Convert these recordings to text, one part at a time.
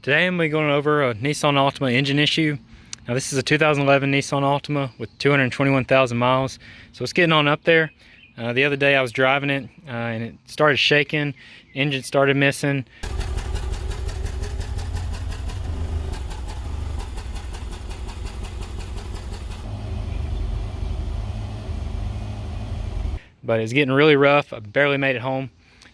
Today I'm going over a Nissan Altima engine issue. Now this is a 2011 Nissan Altima with 221,000 miles, so it's getting on up there. The other day I was driving it and it started shaking, engine started missing. But it's getting really rough. I barely made it home.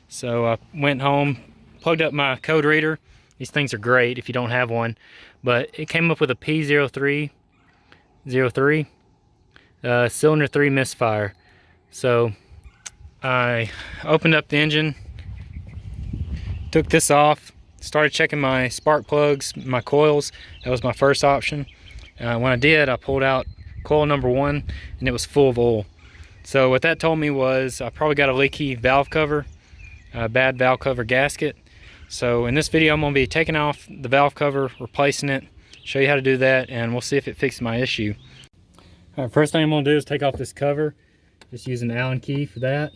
So I went home, plugged up my code reader. These things are great if you don't have one, but it came up with a P0303 cylinder 3 misfire. So I opened up the engine, took this off, started checking my spark plugs, my coils. That was my first option. When I did, I pulled out coil number 1 and it was full of oil. So what that told me was I probably got a leaky valve cover, a bad valve cover gasket. So in this video I'm going to be taking off the valve cover, replacing it, show you how to do that, and we'll see if it fixes my issue. All right, first thing I'm going to do is take off this cover, just using the Allen key for that.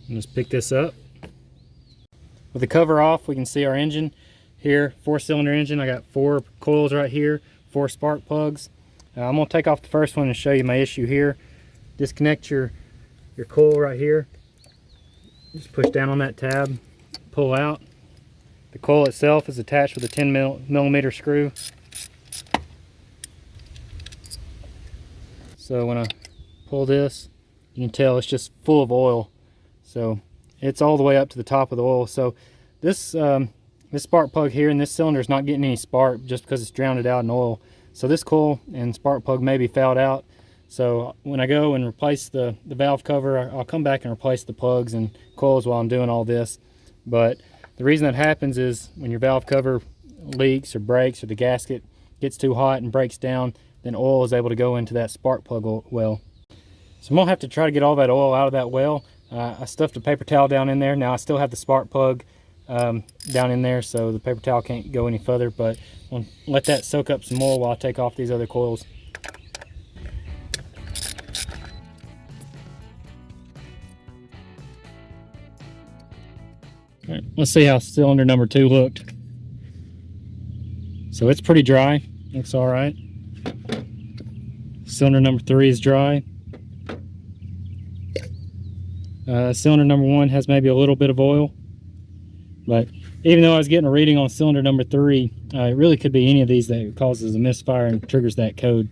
And just pick this up. With the cover off, we can see our engine here, 4-cylinder engine. I got 4 coils right here, 4 spark plugs. I'm going to take off the first one and show you my issue here. Disconnect your coil right here. Just push down on that tab, pull out. The coil itself is attached with a 10 millimeter screw. So when I pull this, you can tell it's just full of oil. So it's all the way up to the top of the oil. So this spark plug here in this cylinder is not getting any spark just because it's drowned out in oil. So this coil and spark plug may be fouled out. So when I go and replace the valve cover, I'll come back and replace the plugs and coils while I'm doing all this. But the reason that happens is when your valve cover leaks or breaks, or the gasket gets too hot and breaks down, then oil is able to go into that spark plug well. So I'm gonna have to try to get all that oil out of that well. I stuffed a paper towel down in there. Now I still have the spark plug down in there, so the paper towel can't go any further, but I'll let that soak up some oil while I take off these other coils. All right, let's see how cylinder number 2 looked. So it's pretty dry, looks all right. Cylinder number 3 is dry. Cylinder number 1 has maybe a little bit of oil, but even though I was getting a reading on cylinder number 3, it really could be any of these that causes a misfire and triggers that code.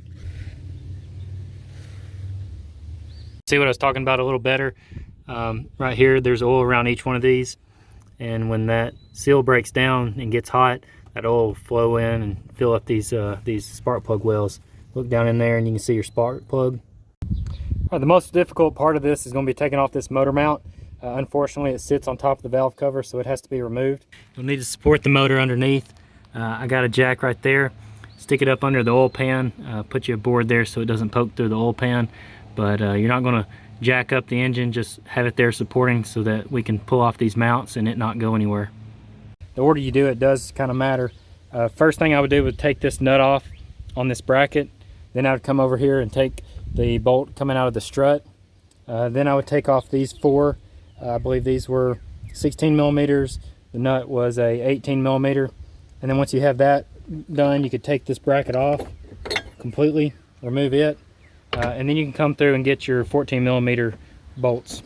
See what I was talking about a little better? Right here, there's oil around each one of these. And when that seal breaks down and gets hot, that oil will flow in and fill up these spark plug wells. Look down in there and you can see your spark plug. All right, the most difficult part of this is going to be taking off this motor mount. Unfortunately, it sits on top of the valve cover, so it has to be removed. You'll need to support the motor underneath. I got a jack right there. Stick it up under the oil pan. Put you a board there so it doesn't poke through the oil pan. But you're not going to jack up the engine, just have it there supporting so that we can pull off these mounts and it not go anywhere. The order you do it does kind of matter. First thing I would do would take this nut off on this bracket. Then I would come over here and take the bolt coming out of the strut. Then I would take off these 4. I believe these were 16 millimeters. The nut was a 18 millimeter. And then once you have that done, you could take this bracket off completely, remove it. And then you can come through and get your 14 millimeter bolts.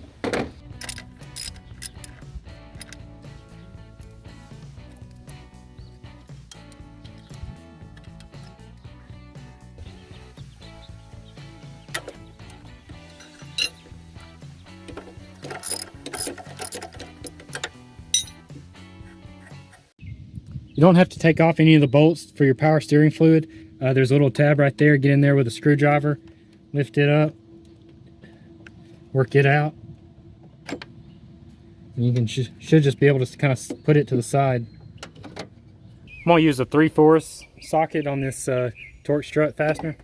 You don't have to take off any of the bolts for your power steering fluid. There's a little tab right there. Get in there with a screwdriver, lift it up, work it out. And you can should just be able to kind of put it to the side. I'm going to use a 3/4 socket on this torque strut fastener.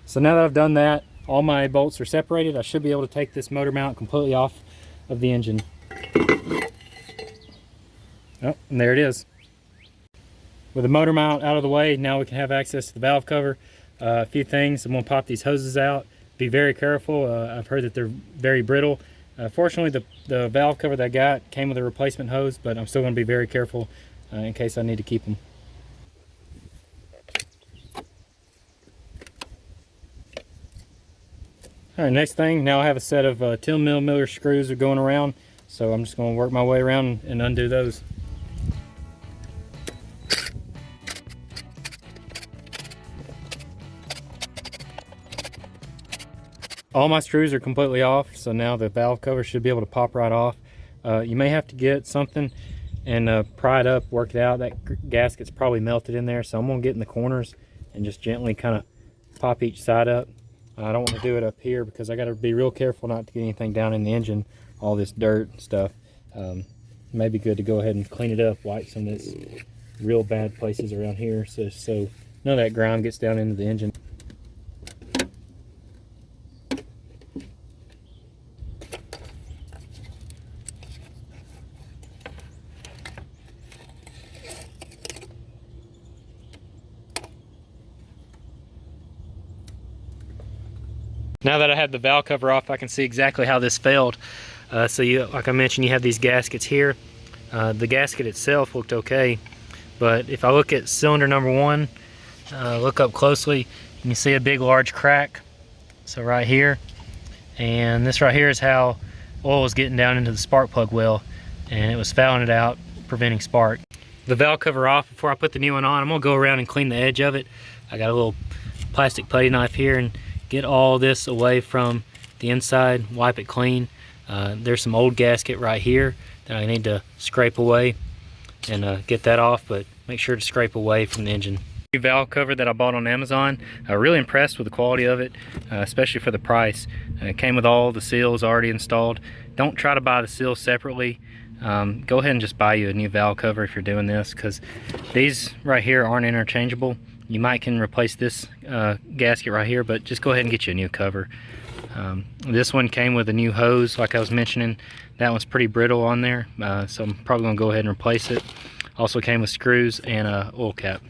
So now that I've done that, all my bolts are separated. I should be able to take this motor mount completely off of the engine. Oh, and there it is. With the motor mount out of the way, now we can have access to the valve cover. A few things, I'm going to pop these hoses out. Be very careful. I've heard that they're very brittle. Fortunately, the valve cover that I got came with a replacement hose, but I'm still going to be very careful in case I need to keep them. All right, next thing, now I have a set of 10mm screws are going around, so I'm just going to work my way around and undo those. All my screws are completely off, so now the valve cover should be able to pop right off. You may have to get something and pry it up, work it out. That gasket's probably melted in there, so I'm going to get in the corners and just gently kind of pop each side up. I don't want to do it up here because I got to be real careful not to get anything down in the engine, all this dirt and stuff. It may be good to go ahead and clean it up, wipe some of this real bad places around here so none of that grime gets down into the engine. Now that I have the valve cover off, I can see exactly how this failed. So like I mentioned, you have these gaskets here. The gasket itself looked okay, but if I look at cylinder number 1, look up closely, you can see a big large crack. So right here, and this right here is how oil was getting down into the spark plug well, and it was fouling it out, preventing spark. The valve cover off, before I put the new one on, I'm gonna go around and clean the edge of it. I got a little plastic putty knife here and get all this away from the inside, wipe it clean. There's some old gasket right here that I need to scrape away and get that off, but make sure to scrape away from the engine. New valve cover that I bought on Amazon. Really impressed with the quality of it, especially for the price. It came with all the seals already installed. Don't try to buy the seals separately. Go ahead and just buy you a new valve cover if you're doing this, because these right here aren't interchangeable. You might can replace this gasket right here, but just go ahead and get you a new cover. This one came with a new hose, like I was mentioning. That one's pretty brittle on there, so I'm probably going to go ahead and replace it. Also came with screws and a oil cap.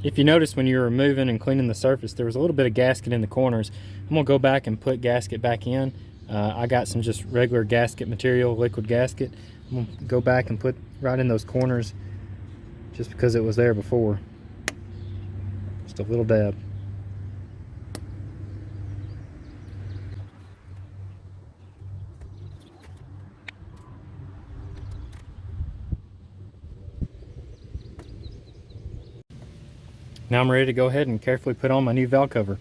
If you notice when you're removing and cleaning the surface, there was a little bit of gasket in the corners. I'm going to go back and put gasket back in. I got some just regular gasket material, liquid gasket. I'm going to go back and put right in those corners just because it was there before. Just a little dab. Now I'm ready to go ahead and carefully put on my new valve cover.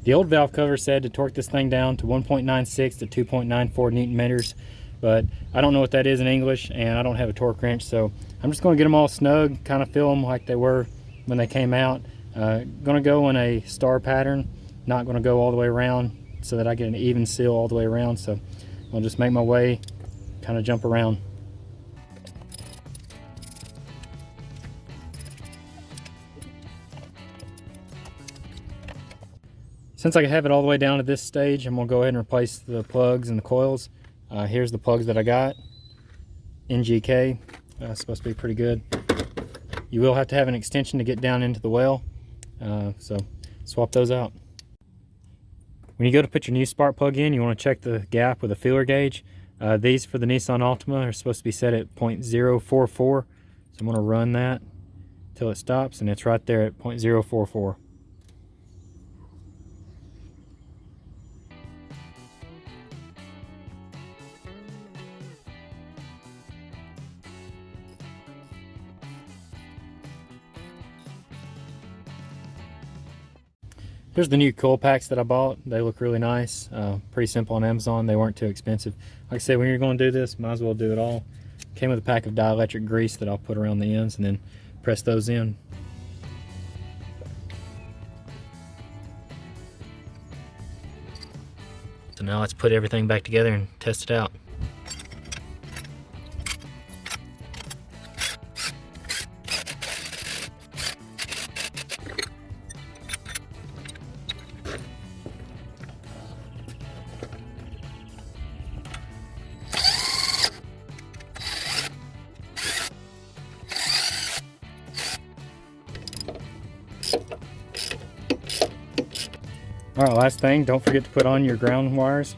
The old valve cover said to torque this thing down to 1.96 to 2.94 Newton meters, but I don't know what that is in English, and I don't have a torque wrench, so I'm just going to get them all snug, kind of feel them like they were when they came out. Going to go in a star pattern, not going to go all the way around so that I get an even seal all the way around, so I'll just make my way, kind of jump around. Since I have it all the way down to this stage, I'm going to go ahead and replace the plugs and the coils. Here's the plugs that I got. NGK, supposed to be pretty good. You will have to have an extension to get down into the well, so swap those out. When you go to put your new spark plug in, you want to check the gap with a feeler gauge. These for the Nissan Altima are supposed to be set at 0.044, so I'm going to run that till it stops, and it's right there at 0.044. Here's the new coil packs that I bought. They look really nice. Pretty simple on Amazon. They weren't too expensive. Like I said, when you're going to do this, might as well do it all. Came with a pack of dielectric grease that I'll put around the ends and then press those in. So now let's put everything back together and test it out. All right, last thing, don't forget to put on your ground wires.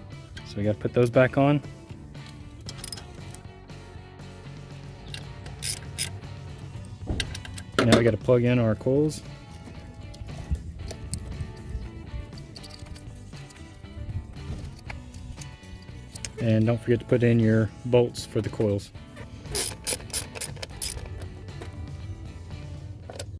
So we got to put those back on. Now we got to plug in our coils. And don't forget to put in your bolts for the coils.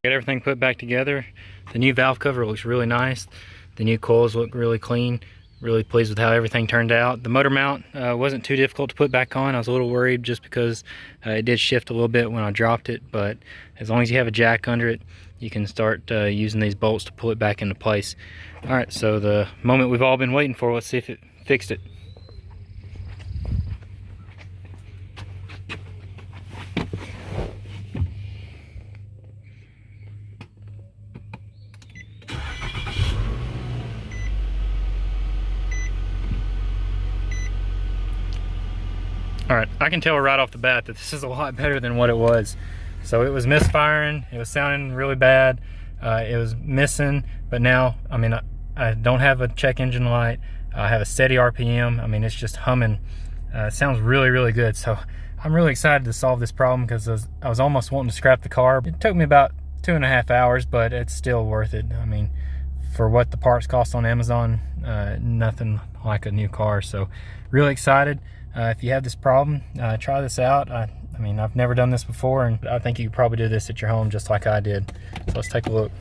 Get everything put back together. The new valve cover looks really nice. The new coils look really clean. Really pleased with how everything turned out. The motor mount wasn't too difficult to put back on. I was a little worried just because it did shift a little bit when I dropped it, but as long as you have a jack under it, you can start using these bolts to pull it back into place. All right, so the moment we've all been waiting for, let's see if it fixed it. All right, I can tell right off the bat that this is a lot better than what it was. So it was misfiring, it was sounding really bad, it was missing, but now, I mean, I don't have a check engine light, I have a steady RPM, I mean, it's just humming. It sounds really, really good. So I'm really excited to solve this problem because I was almost wanting to scrap the car. It took me about 2.5 hours, but it's still worth it. I mean, for what the parts cost on Amazon, nothing like a new car. So really excited. If you have this problem, try this out. I mean, I've never done this before, and I think you could probably do this at your home just like I did. So let's take a look.